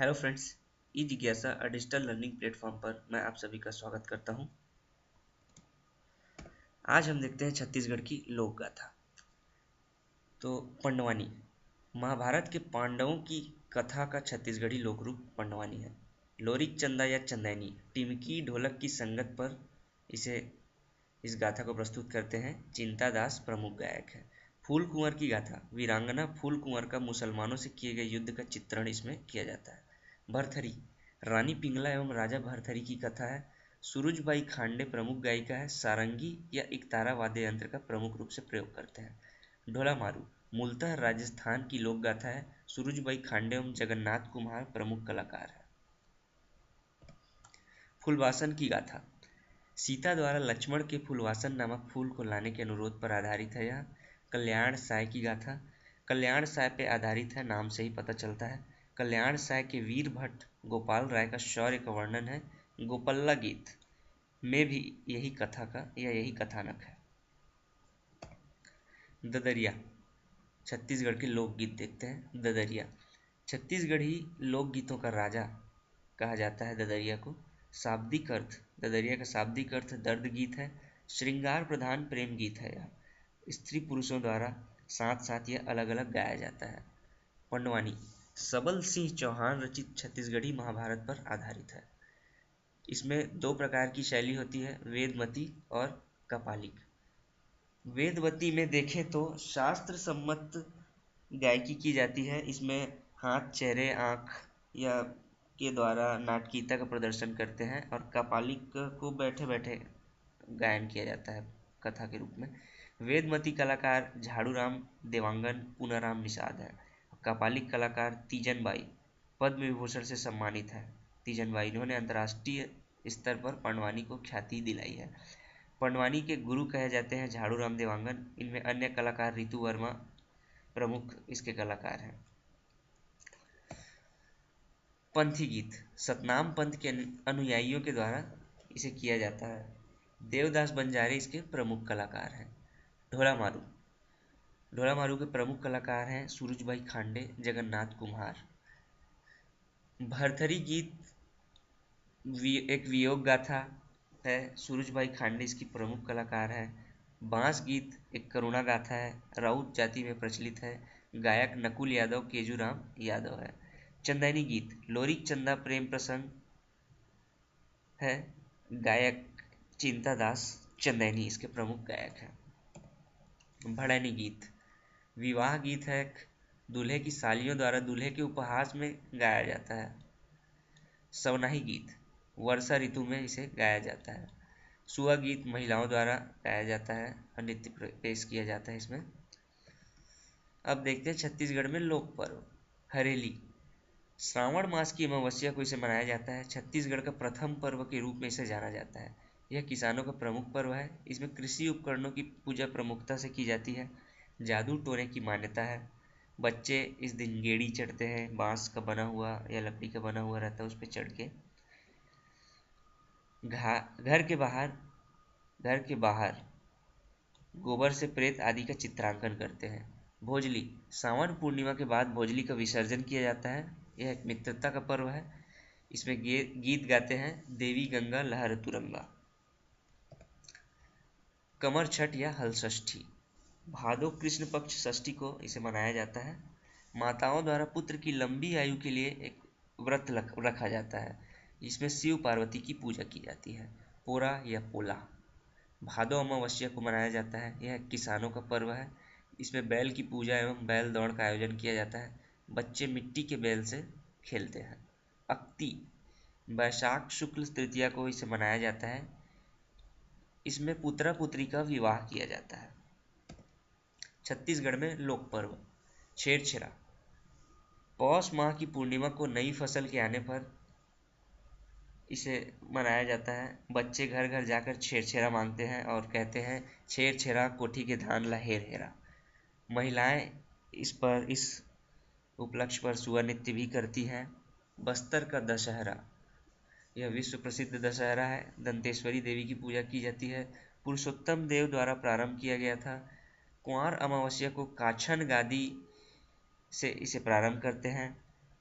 Hello friends, ई जिज्ञासा digital learning platform पर मैं आप सभी का स्वागत करता हूं। आज हम देखते हैं छत्तीसगढ़ की लोक गाथा। तो पंडवानी महाभारत के पांडवों की कथा का छत्तीसगढ़ी लोक रूप पंडवानी है। लोरिक चंदा या चंदैनी टिमकी ढोलक की संगत पर इसे इस गाथा को प्रस्तुत करते हैं। चिंता दास प्रमुख गायक है। फूल कुंवर की गाथा वीरांगना फूल कुंवर का मुसलमानों से किए गए युद्ध का चित्रण इसमें किया जाता है। भरथरी रानी पिंगला एवं राजा भरथरी की कथा है। सूरजबाई खांडे प्रमुख गायिका है। सारंगी या एकतारा वाद्य यंत्र का प्रमुख रूप से प्रयोग करते हैं। ढोला मारू मूलतः राजस्थान की लोक गाथा है। सूरजबाई खांडे एवं जगन्नाथ कुमार प्रमुख कलाकार है। फूलवासन की गाथा सीता द्वारा लक्ष्मण के फूलवासन नामक फूल को लाने के अनुरोध पर आधारित है। यह कल्याण साय की गाथा कल्याण साय पे आधारित है, नाम से ही पता चलता है। कल्याण साय के वीर भट्ट गोपाल राय का शौर्य का वर्णन है। गोपल्ला गीत में भी यही कथानक है। ददरिया छत्तीसगढ़ के लोकगीत देखते हैं। ददरिया छत्तीसगढ़ी लोकगीतों का राजा कहा जाता है। ददरिया को शाब्दिक अर्थ ददरिया का शाब्दिक अर्थ दर्द गीत है। श्रृंगार प्रधान प्रेम गीत है। यह स्त्री पुरुषों द्वारा साथ साथ यह अलग अलग गाया जाता है। पंडवानी सबल सिंह चौहान रचित छत्तीसगढ़ी महाभारत पर आधारित है। इसमें दो प्रकार की शैली होती है, वेदमती और कपालिक। वेदवती में देखें तो शास्त्र सम्मत गायकी की जाती है। इसमें हाथ, चेहरे, आँख या के द्वारा नाटकीयता का प्रदर्शन करते हैं और कपालिक को बैठे बैठे गायन किया जाता है कथा के रूप में। वेदमती कलाकार झाड़ूराम देवांगन पूनाराम निषाद है। कपालिक कलाकार तीजन बाई पद्म विभूषण से सम्मानित है। तीजन बाई इन्होंने अंतर्राष्ट्रीय स्तर पर पंडवानी को ख्याति दिलाई है। पंडवानी के गुरु कहे जाते हैं झाड़ूराम देवांगन। इनमें अन्य कलाकार रितु वर्मा प्रमुख इसके कलाकार हैं। पंथी गीत सतनाम पंथ के अनुयायियों के द्वारा इसे किया जाता है। देवदास बंजारे इसके प्रमुख कलाकार हैं। ढोला मारू ढोला मारू के प्रमुख कलाकार हैं सूरजबाई खांडे, जगन्नाथ कुम्हार। भरथरी गीत एक वियोग गाथा है। सूरजबाई खांडे इसकी प्रमुख कलाकार है। बांस गीत एक करुणा गाथा है, राउत जाति में प्रचलित है। गायक नकुल यादव, केजूराम यादव है। चंदैनी गीत लोरिक चंदा प्रेम प्रसंग है। गायक चिंता दास चंदैनी इसके प्रमुख गायक हैं। भड़ैनी गीत विवाह गीत है। दूल्हे की सालियों द्वारा दूल्हे के उपहास में गाया जाता है। सवनाही गीत वर्षा ऋतु में इसे गाया जाता है। सुआ गीत महिलाओं द्वारा गाया जाता है और नृत्य पेश किया जाता है इसमें। अब देखते हैं छत्तीसगढ़ में लोक पर्व। हरेली श्रावण मास की अमावस्या को इसे मनाया जाता है। छत्तीसगढ़ का प्रथम पर्व के रूप में इसे जाना जाता है। यह किसानों का प्रमुख पर्व है। इसमें कृषि उपकरणों की पूजा प्रमुखता से की जाती है। जादू टोने की मान्यता है। बच्चे इस दिन गेड़ी चढ़ते हैं, बांस का बना हुआ या लकड़ी का बना हुआ रहता है, उस पर चढ़ के घर के बाहर गोबर से प्रेत आदि का चित्रांकन करते हैं। भोजली सावन पूर्णिमा के बाद भोजली का विसर्जन किया जाता है। यह एक मित्रता का पर्व है। इसमें गीत गाते हैं देवी गंगा लहर तुरंगा। कमर छठ या हल षष्ठी भादो कृष्ण पक्ष षष्ठी को इसे मनाया जाता है। माताओं द्वारा पुत्र की लंबी आयु के लिए एक व्रत रखा जाता है। इसमें शिव पार्वती की पूजा की जाती है। पोरा या पोला भादो अमावस्या को मनाया जाता है। यह किसानों का पर्व है। इसमें बैल की पूजा एवं बैल दौड़ का आयोजन किया जाता है। बच्चे मिट्टी के बैल से खेलते हैं। अक्ति वैशाख शुक्ल तृतीया को इसे मनाया जाता है। इसमें पुत्रा पुत्री का विवाह किया जाता है। छत्तीसगढ़ में लोक पर्व छेरछेरा पौष माह की पूर्णिमा को नई फसल के आने पर इसे मनाया जाता है। बच्चे घर घर जाकर छेरछेरा मांगते हैं और कहते हैं छेरछेरा कोठी के धान ला हेर हेरा। महिलाएं इस उपलक्ष्य पर सुआ नृत्य भी करती हैं। बस्तर का दशहरा यह विश्व प्रसिद्ध दशहरा है। दंतेश्वरी देवी की पूजा की जाती है। पुरुषोत्तम देव द्वारा प्रारंभ किया गया था। कुंवार अमावस्या को काछन गादी से इसे प्रारंभ करते हैं।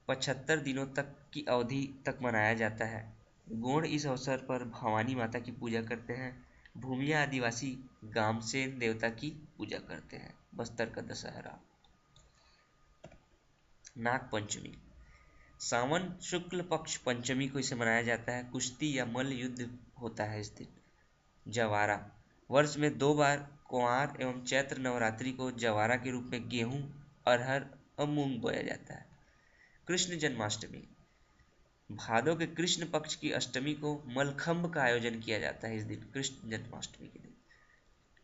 75 दिनों तक की अवधि तक मनाया जाता है। गोंड इस अवसर पर भवानी माता की पूजा करते हैं। भूमिया आदिवासी गामसेन देवता की पूजा करते हैं। बस्तर का दशहरा। नाग पंचमी सावन शुक्ल पक्ष पंचमी को इसे मनाया जाता है। कुश्ती या मल्ल युद्ध होता है इस दिन। जवारा वर्ष में 2 बार कुंवार एवं चैत्र नवरात्रि को जवारा के रूप में गेहूं, अरहर और मूंग बोया जाता है। कृष्ण जन्माष्टमी भादों के कृष्ण पक्ष की अष्टमी को मलखंभ का आयोजन किया जाता है इस दिन, कृष्ण जन्माष्टमी के दिन।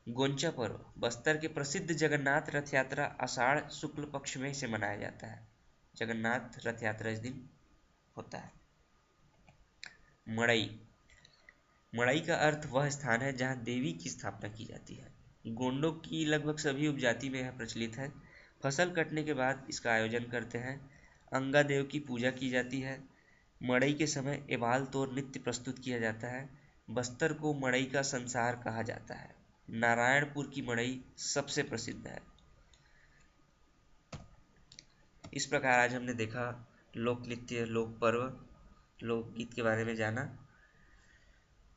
गोंचा पर्व बस्तर के प्रसिद्ध जगन्नाथ रथ यात्रा आषाढ़ शुक्ल पक्ष में इसे मनाया जाता है। जगन्नाथ रथ यात्रा इस दिन होता है। मड़ई मड़ई का अर्थ वह स्थान है जहाँ देवी की स्थापना की जाती है। गोंडों की लगभग सभी उपजाति में यह प्रचलित है। फसल कटने के बाद इसका आयोजन करते हैं। अंगा देव की पूजा की जाती है। मड़ई के समय एबाल तोर नृत्य प्रस्तुत किया जाता है। बस्तर को मड़ई का संसार कहा जाता है। नारायणपुर की मड़ई सबसे प्रसिद्ध है। इस प्रकार आज हमने देखा लोक नृत्य, लोक पर्व, लोकगीत के बारे में जाना।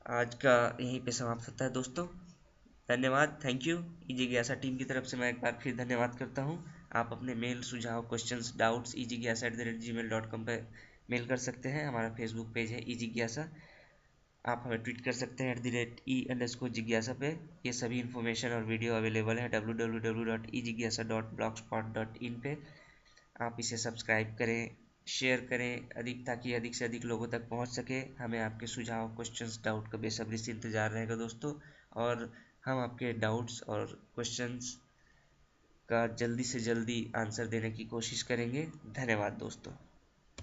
आज का यहीं पे समाप्त होता है दोस्तों। धन्यवाद, थैंक यू। जिज्ञासा टीम की तरफ से मैं एक बार फिर धन्यवाद करता हूँ। आप अपने मेल, सुझाव, क्वेश्चंस, डाउट्स ejigyasa@gmail.com पर मेल कर सकते हैं। हमारा फेसबुक पेज है ejigyasa। आप हमें ट्वीट कर सकते हैं @e_jigyasa पे। ये सभी इन्फॉर्मेशन और वीडियो अवेलेबल है www.ejigyasa.blogspot.in पे। आप इसे सब्सक्राइब करें, शेयर करें ताकि अधिक से अधिक लोगों तक पहुंच सके। हमें आपके सुझाव, क्वेश्चंस, डाउट का बेसब्री से इंतज़ार रहेगा दोस्तों, और हम आपके डाउट्स और क्वेश्चंस का जल्दी से जल्दी आंसर देने की कोशिश करेंगे। धन्यवाद दोस्तों।